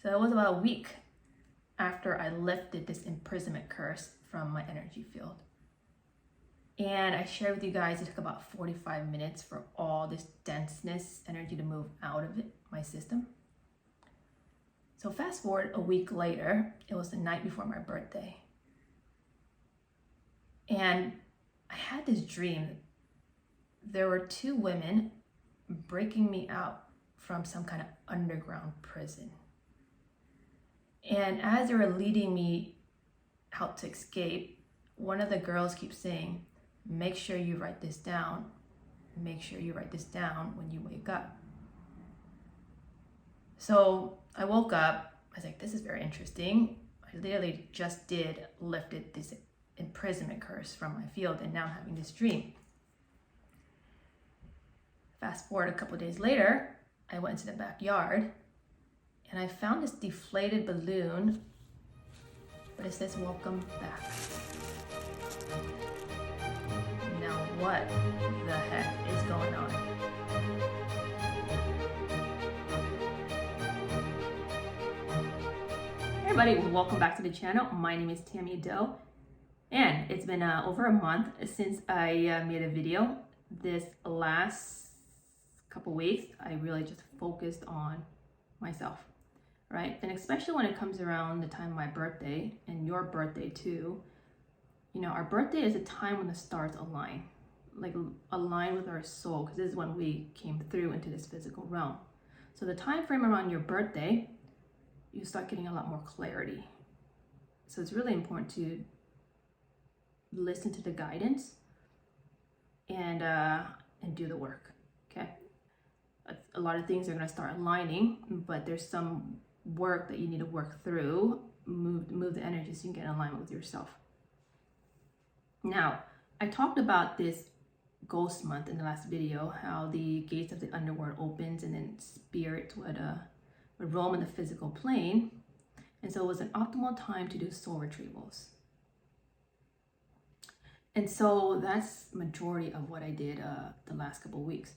So it was about a week after I lifted this imprisonment curse from my energy field. And I shared with you guys, it took about 45 minutes for all this denseness energy to move out of my system. So fast forward a week later, it was the night before my birthday. And I had this dream. There were two women breaking me out from some kind of underground prison. And as they were leading me out to escape, one of the girls keeps saying, make sure you write this down. Make sure you write this down when you wake up. So I woke up, I was like, this is very interesting. I literally just lifted this imprisonment curse from my field, and now I'm having this dream. Fast forward a couple days later, I went into the backyard and I found this deflated balloon, but it says welcome back. Now what the heck is going on? Hey everybody, welcome back to the channel. My name is Tammy Doe, and it's been over a month since I made a video. This last couple weeks, I really just focused on myself, right? And especially when it comes around the time of my birthday and your birthday too. You know, our birthday is a time when the stars align, like align with our soul, because this is when we came through into this physical realm. So the time frame around your birthday, you start getting a lot more clarity. So it's really important to listen to the guidance and do the work. Okay. A lot of things are going to start aligning, but there's some work that you need to work through, move the energy so you can get in alignment with yourself. Now, I talked about this ghost month in the last video, how the gates of the underworld opens and then spirits would roam in the physical plane. And so it was an optimal time to do soul retrievals. And so that's majority of what I did the last couple of weeks.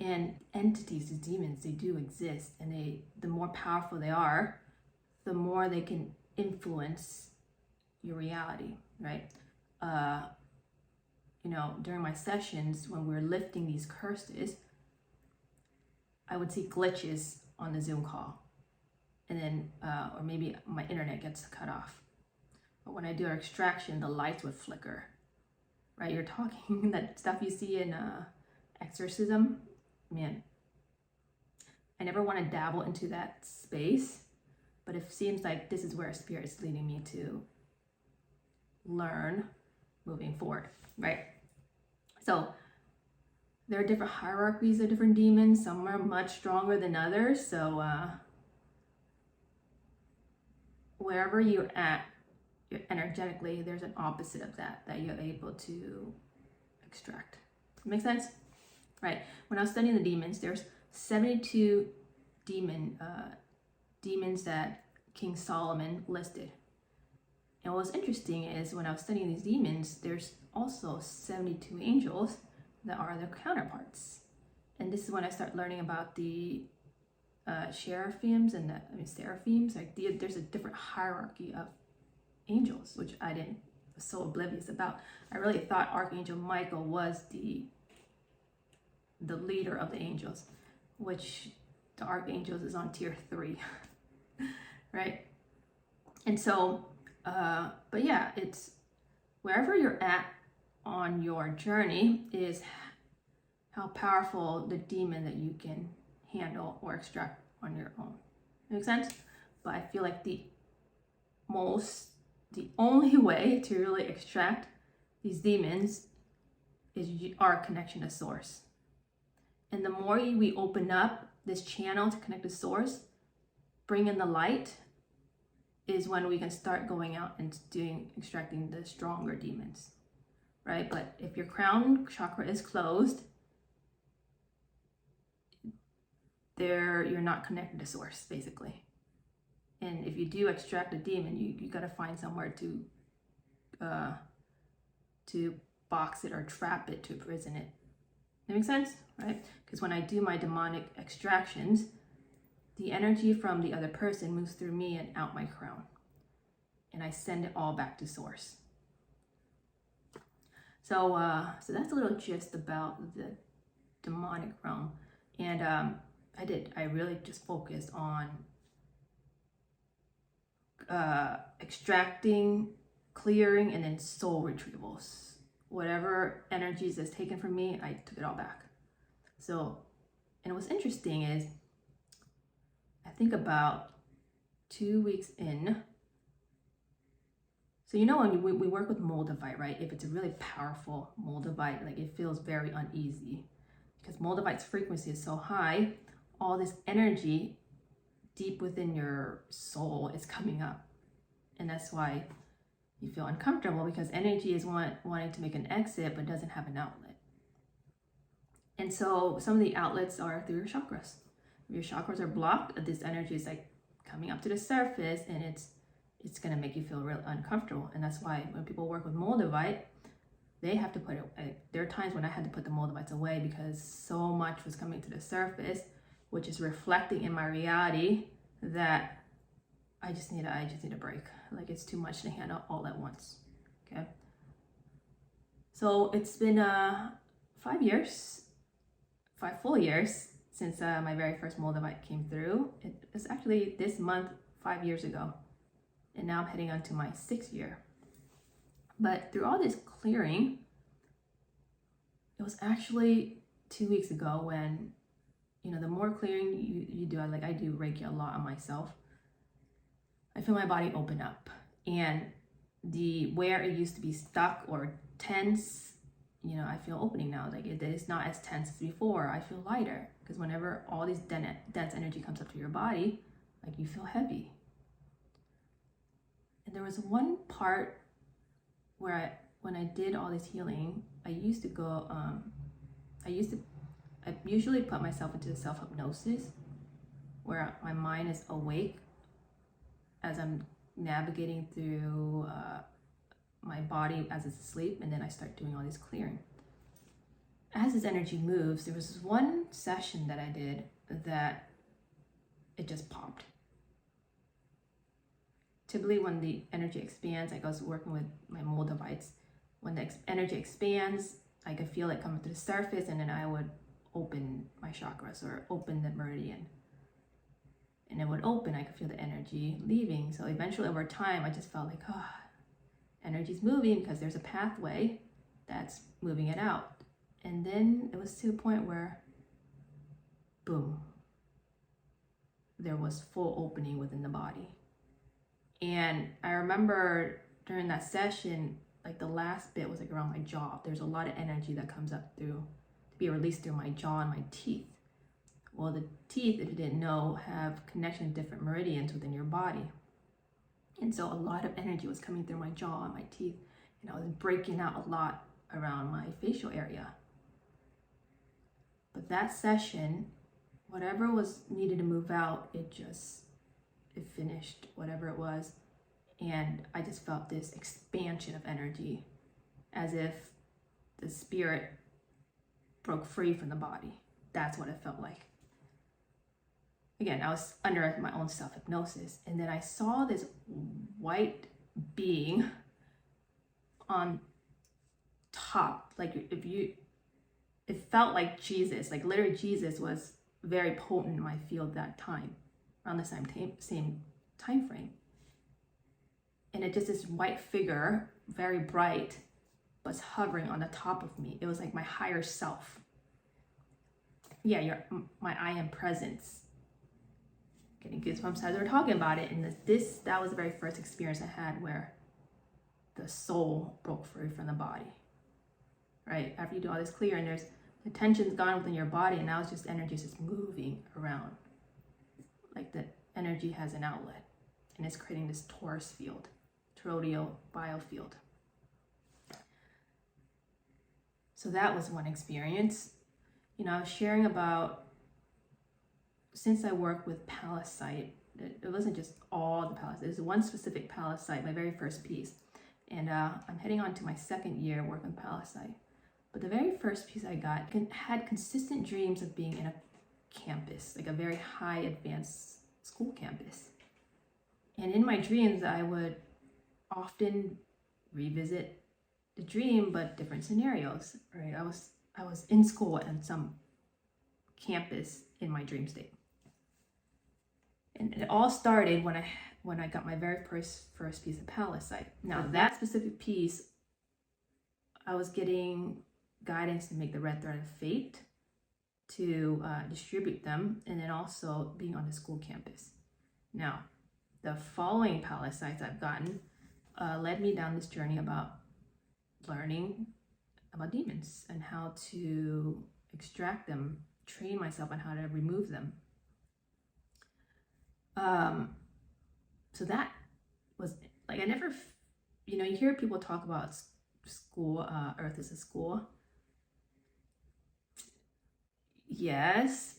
And entities, these demons, they do exist, and the more powerful they are, the more they can influence your reality, right? You know, during my sessions, when we were lifting these curses, I would see glitches on the Zoom call, and then, or maybe my internet gets cut off. But when I do our extraction, the lights would flicker, right? You're talking that stuff you see in exorcism. Man, I never want to dabble into that space, but it seems like this is where spirit is leading me to learn moving forward, right? So there are different hierarchies of different demons. Some are much stronger than others. So wherever you're at, energetically, there's an opposite of that you're able to extract. Make sense? Right. When I was studying the demons, there's 72 demons that King Solomon listed. And what's interesting is when I was studying these demons, there's also 72 angels that are their counterparts. And this is when I start learning about the seraphims and seraphims. Like there's a different hierarchy of angels, which I was so oblivious about. I really thought Archangel Michael was the leader of the angels, which the archangels is on tier 3, right? And so, but yeah, it's wherever you're at on your journey is how powerful the demon that you can handle or extract on your own. Make sense? But I feel like the only way to really extract these demons is our connection to source. And the more we open up this channel to connect to source, bring in the light, is when we can start going out and extracting the stronger demons, right? But if your crown chakra is closed, you're not connected to source, basically. And if you do extract a demon, you got to find somewhere to box it or trap it, to prison it. That makes sense, right? Because when I do my demonic extractions, the energy from the other person moves through me and out my crown. And I send it all back to source. So that's a little gist about the demonic realm. And I really just focused on extracting, clearing, and then soul retrievals. Whatever energies is taken from me, I took it all back. So, and what's interesting is, I think about 2 weeks in, so you know when we work with Moldavite, right? If it's a really powerful Moldavite, like it feels very uneasy because Moldavite's frequency is so high, all this energy deep within your soul is coming up. And that's why you feel uncomfortable, because energy is wanting to make an exit but doesn't have an outlet. And so some of the outlets are through your chakras. If your chakras are blocked, this energy is like coming up to the surface, and it's going to make you feel real uncomfortable. And that's why when people work with Moldavite, they have to put it, there are times when I had to put the Moldavites away because so much was coming to the surface, which is reflecting in my reality that I just need a break. Like it's too much to handle all at once. Okay. So it's been 5 full years since my very first Moldavite came through. It was actually this month, 5 years ago. And now I'm heading on to my 6th year. But through all this clearing, it was actually 2 weeks ago when, you know, the more clearing you do, I do Reiki a lot on myself, I feel my body open up. And where it used to be stuck or tense, you know, I feel opening now. Like it is not as tense as before. I feel lighter because whenever all this dense energy comes up to your body, like you feel heavy. And there was one part where when I did all this healing, I used to go, I usually put myself into self-hypnosis where my mind is awake as I'm navigating through my body as it's asleep, and then I start doing all this clearing. As this energy moves, there was this one session that I did that it just popped. Typically when the energy expands, like I was working with my Moldavites, when the energy expands, I could feel it coming to the surface, and then I would open my chakras or open the meridian. And it would open, I could feel the energy leaving. So eventually over time, I just felt like, energy's moving because there's a pathway that's moving it out. And then it was to a point where, boom, there was full opening within the body. And I remember during that session, like the last bit was like around my jaw. There's a lot of energy that comes up to be released through my jaw and my teeth. Well, the teeth, if you didn't know, have connection to different meridians within your body. And so a lot of energy was coming through my jaw and my teeth, and I was breaking out a lot around my facial area. But that session, whatever was needed to move out, it finished, whatever it was. And I just felt this expansion of energy, as if the spirit broke free from the body. That's what it felt like. Again, I was under my own self-hypnosis, and then I saw this white being on top. Like it felt like Jesus, like literally Jesus was very potent in my field that time, around the same time frame. And it just this white figure, very bright, was hovering on the top of me. It was like my higher self. Yeah, my I am presence. Getting goosebumps as we're talking about it. And that was the very first experience I had where the soul broke free from the body. Right? After you do all this clearing, there's the tension's gone within your body, and now it's just energy is just moving around. Like the energy has an outlet, and it's creating this torus field, toroidal biofield. So that was one experience. You know, I was sharing about, since I work with pallasite, it wasn't just all the pallasite. There's one specific pallasite, my very first piece. And I'm heading on to my 2nd year working with pallasite. But the very first piece I got had consistent dreams of being in a campus, like a very high advanced school campus. And in my dreams, I would often revisit the dream, but different scenarios, right? I was in school at some campus in my dream state. And it all started when I got my very first piece of pallasite. Now that specific piece, I was getting guidance to make the red thread of fate, to distribute them, and then also being on the school campus. Now, the following pallasites I've gotten led me down this journey about learning about demons and how to extract them, train myself on how to remove them. So that was like, I never, you hear people talk about school, Earth is a school. Yes.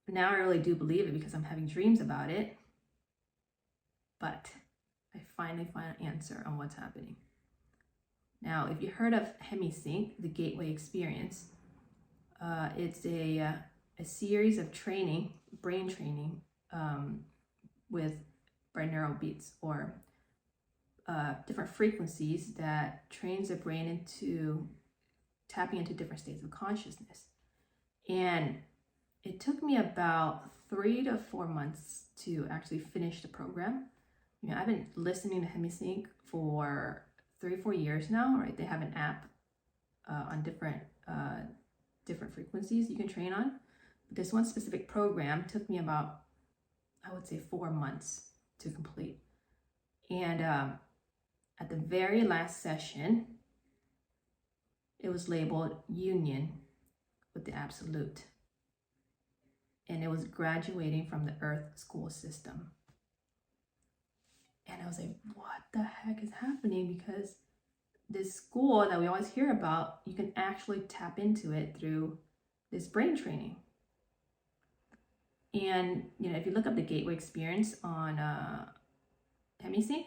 Now I really do believe it because I'm having dreams about it. But I finally find an answer on what's happening. Now, if you heard of Hemisync, the Gateway Experience, it's a series of training, brain training, with binaural beats, or different frequencies that trains the brain into tapping into different states of consciousness. And it took me about 3 to 4 months to actually finish the program. I've been listening to Hemisync for 3 or 4 years now, right? They have an app on different frequencies you can train on. But this one specific program took me about, I would say, 4 months to complete. And at the very last session, it was labeled Union with the Absolute. And it was graduating from the Earth school system. And I was like, what the heck is happening? Because this school that we always hear about, you can actually tap into it through this brain training. And, if you look up the Gateway Experience on Hemisync,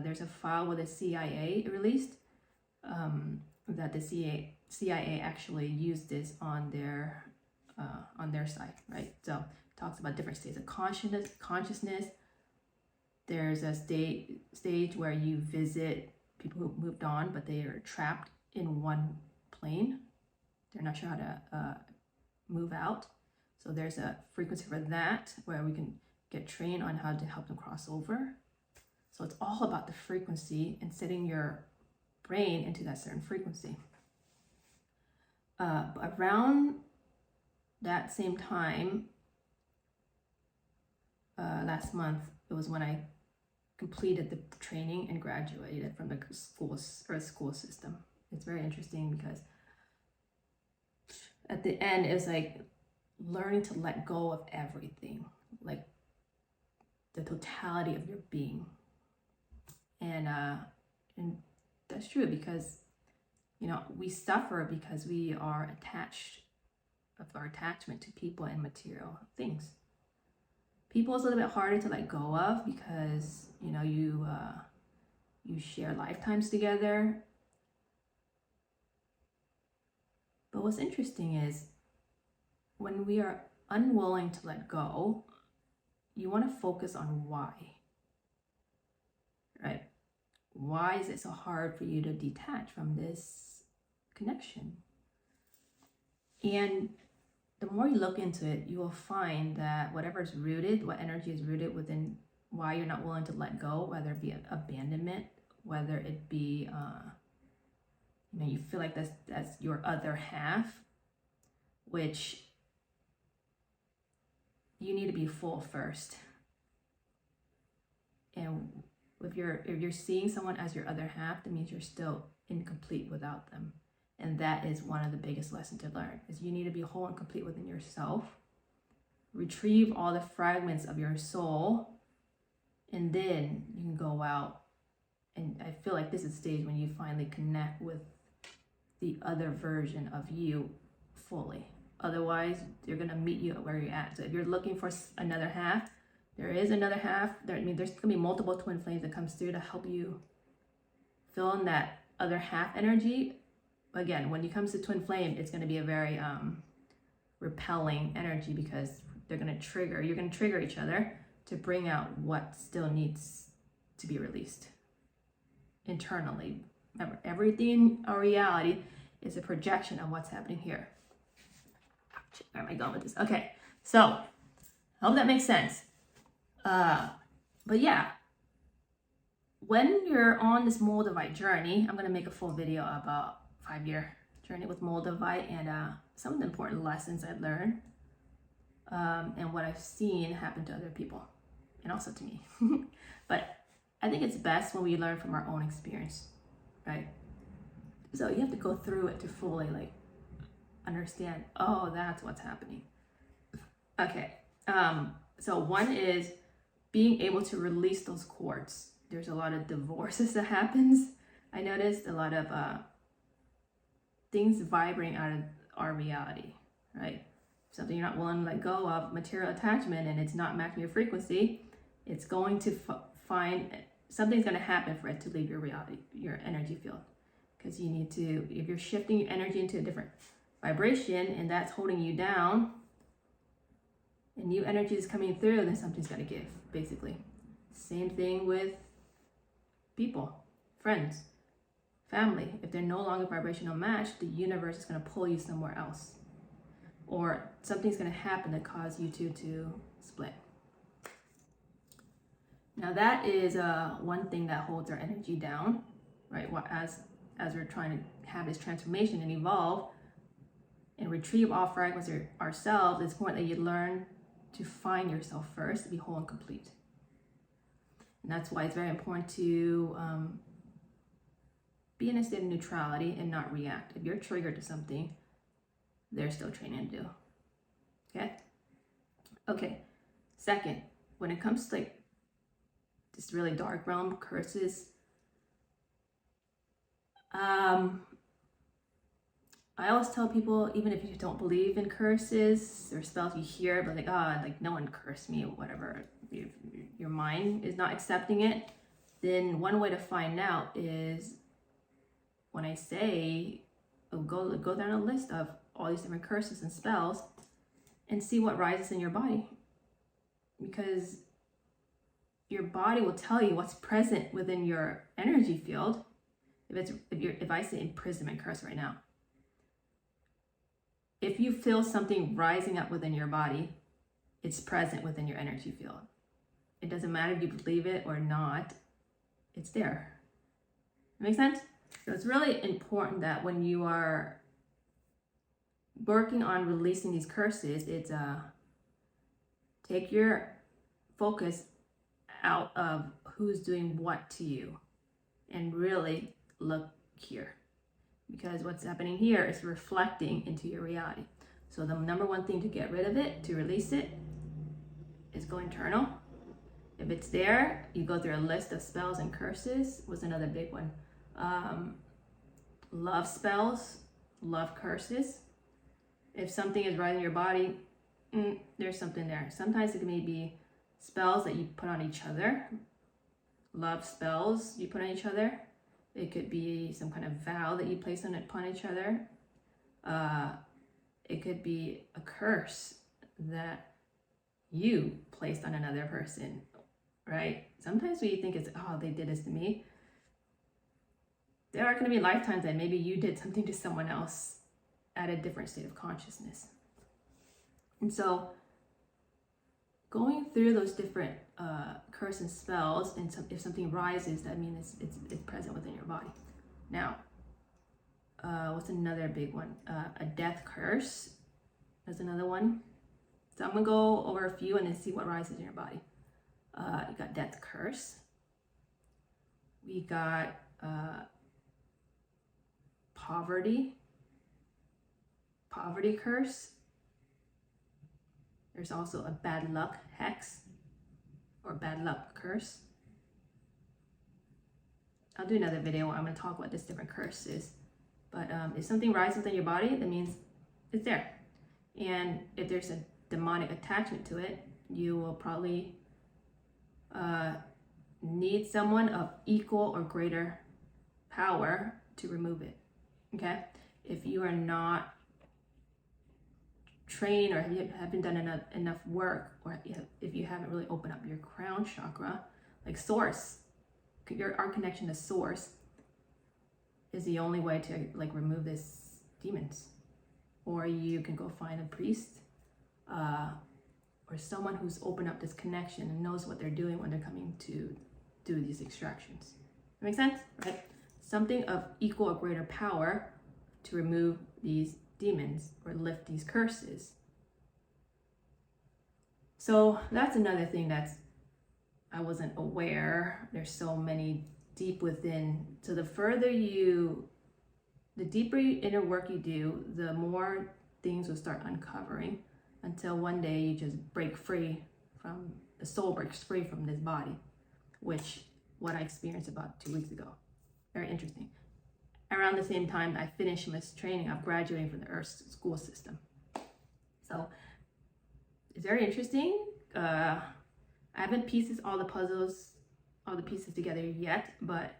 there's a file with the CIA released that the CIA actually used this on their site, right? So it talks about different states of consciousness. There's a stage where you visit people who moved on, but they are trapped in one plane. They're not sure how to move out. So there's a frequency for that where we can get trained on how to help them cross over. So it's all about the frequency and setting your brain into that certain frequency. But around that same time, last month, it was when I completed the training and graduated from the school system. It's very interesting because at the end, it was like learning to let go of everything, like the totality of your being. And that's true because, we suffer because we are attached of our attachment to people and material things. People is a little bit harder to let go of because, you share lifetimes together. But what's interesting is when we are unwilling to let go, you want to focus on why, right? Why is it so hard for you to detach from this connection? And the more you look into it, you will find that whatever is rooted, what energy is rooted within why you're not willing to let go, whether it be abandonment, whether it be, you feel like that's your other half, which you need to be full first. And if you're seeing someone as your other half, that means you're still incomplete without them. And that is one of the biggest lessons to learn, is you need to be whole and complete within yourself. Retrieve all the fragments of your soul, and then you can go out. And I feel like this is the stage when you finally connect with the other version of you fully. Otherwise, they're going to meet you where you're at. So if you're looking for another half, there is another half. There's going to be multiple twin flames that comes through to help you fill in that other half energy. Again, when it comes to twin flame, it's going to be a very repelling energy because you're going to trigger each other to bring out what still needs to be released internally. Remember, everything in our reality is a projection of what's happening here. Where am I going with this? Okay, so I hope that makes sense. But yeah, when you're on this Moldavite journey, I'm going to make a full video about 5-year journey with Moldavite and some of the important lessons I've learned and what I've seen happen to other people and also to me. But I think it's best when we learn from our own experience, right? So you have to go through it to fully like understand, oh, that's what's happening. Okay, so one is being able to release those cords. There's a lot of divorces that happens. I noticed a lot of things vibrating out of our reality, right? Something you're not willing to let go of, material attachment, and it's not matching your frequency, it's going to something's going to happen for it to leave your reality, your energy field. Because you need to, if you're shifting your energy into a different vibration and that's holding you down, and new energy is coming through, then something's got to give, basically. Same thing with people, friends, family. If they're no longer vibrational match, the universe is going to pull you somewhere else. Or something's going to happen to cause you two to split. Now that is one thing that holds our energy down, right? As we're trying to have this transformation and evolve and retrieve all fragments of ourselves, it's important that you learn to find yourself first, to be whole and complete. And that's why it's very important to be in a state of neutrality and not react. If you're triggered to something, there's still training to do. Okay. Second, when it comes to like this really dark realm, curses, I always tell people, even if you don't believe in curses or spells, you hear, but like, like no one cursed me or whatever. If your mind is not accepting it, then one way to find out is when I say, go down a list of all these different curses and spells and see what rises in your body. Because your body will tell you what's present within your energy field. If I say imprisonment curse right now, if you feel something rising up within your body, it's present within your energy field. It doesn't matter if you believe it or not, it's there. Make sense? So it's really important that when you are working on releasing these curses, it's take your focus out of who's doing what to you and really look here. Because what's happening here is reflecting into your reality. So the number one thing to get rid of it, to release it, is go internal. If it's there, you go through a list of spells and curses. Was another big one. Love spells, love curses. If something is rising in your body, there's something there. Sometimes it may be spells that you put on each other. Love spells you put on each other. It could be some kind of vow that you place upon each other. It could be a curse that you placed on another person, right? Sometimes we think it's, they did this to me. There are going to be lifetimes that maybe you did something to someone else at a different state of consciousness. And so going through those different curse and spells, and if something rises, that means it's present within your body. Now, what's another big one? A death curse. That's another one. So I'm gonna go over a few and then see what rises in your body. You got death curse. We got poverty curse. There's also a bad luck hex or bad luck curse. I'll do another video where I'm going to talk about this different curses. But if something rises within your body, that means it's there. And if there's a demonic attachment to it, you will probably need someone of equal or greater power to remove it. Okay? If you are not trained or haven't done enough work, or if you haven't really opened up your crown chakra, like source, our connection to source is the only way to like remove these demons. Or you can go find a priest or someone who's opened up this connection and knows what they're doing when they're coming to do these extractions. That makes sense, right? Something of equal or greater power to remove these demons or lift these curses. So that's another thing I wasn't aware. There's so many deep within. So the deeper inner work you do, the more things will start uncovering, until one day you just break free from, the soul breaks free from this body, which what I experienced about 2 weeks ago. Very interesting. Around the same time I finished my training, I'm graduating from the Earth school system. So it's very interesting. I haven't pieced all the pieces together yet, but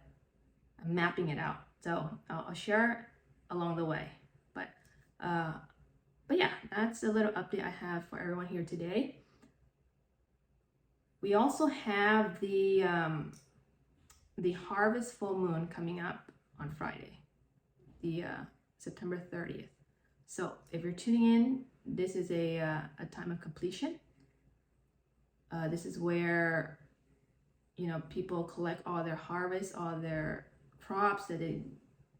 I'm mapping it out. So I'll share along the way. But yeah, that's a little update I have for everyone here today. We also have the harvest full moon coming up on Friday, the September 30th. So if you're tuning in, this is a time of completion. This is where, people collect all their harvest, all their crops that they've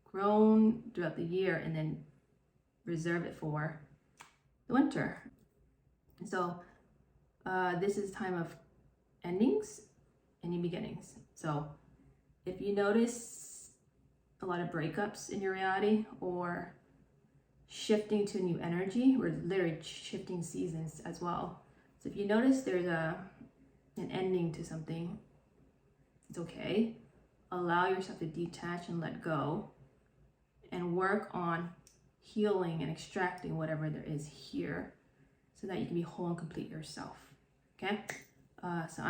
grown throughout the year, and then reserve it for the winter. So this is a time of endings and new beginnings. So if you notice a lot of breakups in your reality or shifting to new energy, we're literally shifting seasons as well. So if you notice there's an ending to something, it's okay. Allow yourself to detach and let go and work on healing and extracting whatever there is here so that you can be whole and complete yourself. Okay? So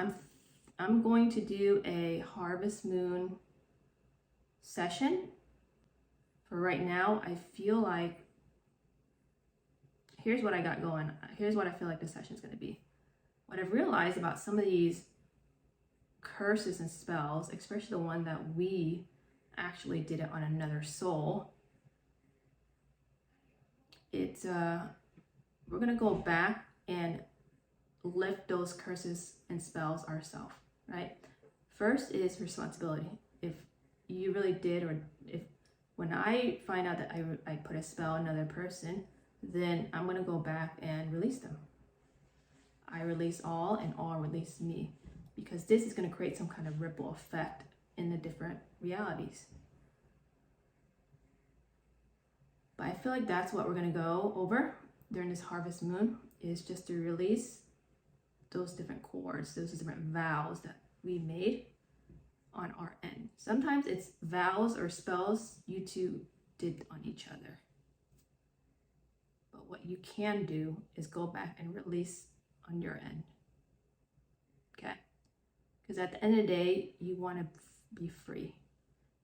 I'm going to do a harvest moon session. For right now, I feel like here's what I got going. Here's what I feel like the session is going to be. What I've realized about some of these curses and spells, especially the one that we actually did it on another soul, it's we're gonna go back and lift those curses and spells ourselves, right? First is responsibility. If you really did, or if when I find out that I put a spell on another person, then I'm gonna go back and release them. I release all and all release me, because this is gonna create some kind of ripple effect in the different realities. But I feel like that's what we're gonna go over during this harvest moon, is just to release those different cords, those different vows that we made on our end. Sometimes it's vows or spells you two did on each other. But what you can do is go back and release on your end. Okay? Because at the end of the day, you want to be free.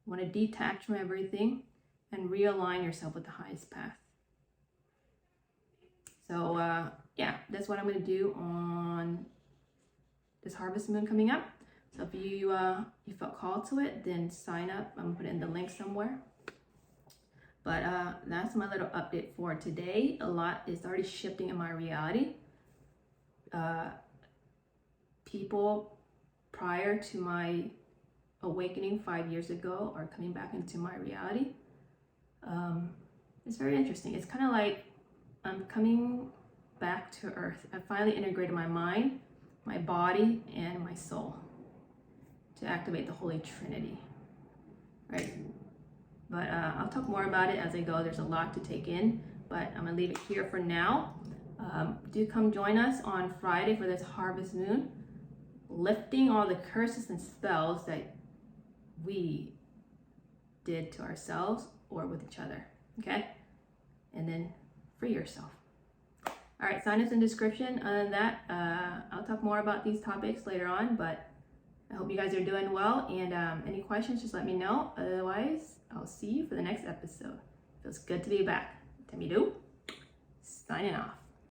You want to detach from everything and realign yourself with the highest path. So yeah, that's what I'm going to do on this harvest moon coming up. So if you felt called to it, then sign up. I'm going to put it in the link somewhere. But that's my little update for today. A lot is already shifting in my reality. People prior to my awakening 5 years ago are coming back into my reality. It's very interesting. It's kind of like I'm coming back to earth. I finally integrated my mind, my body, and my soul to activate the Holy Trinity, right? But I'll talk more about it as I go. There's a lot to take in, but I'm gonna leave it here for now. Do come join us on Friday for this harvest moon, lifting all the curses and spells that we did to ourselves or with each other, okay? And then free yourself. All right, sign us in the description. Other than that, I'll talk more about these topics later on, but I hope you guys are doing well, and any questions, just let me know. Otherwise, I'll see you for the next episode. Feels good to be back. Tammy Do, signing off.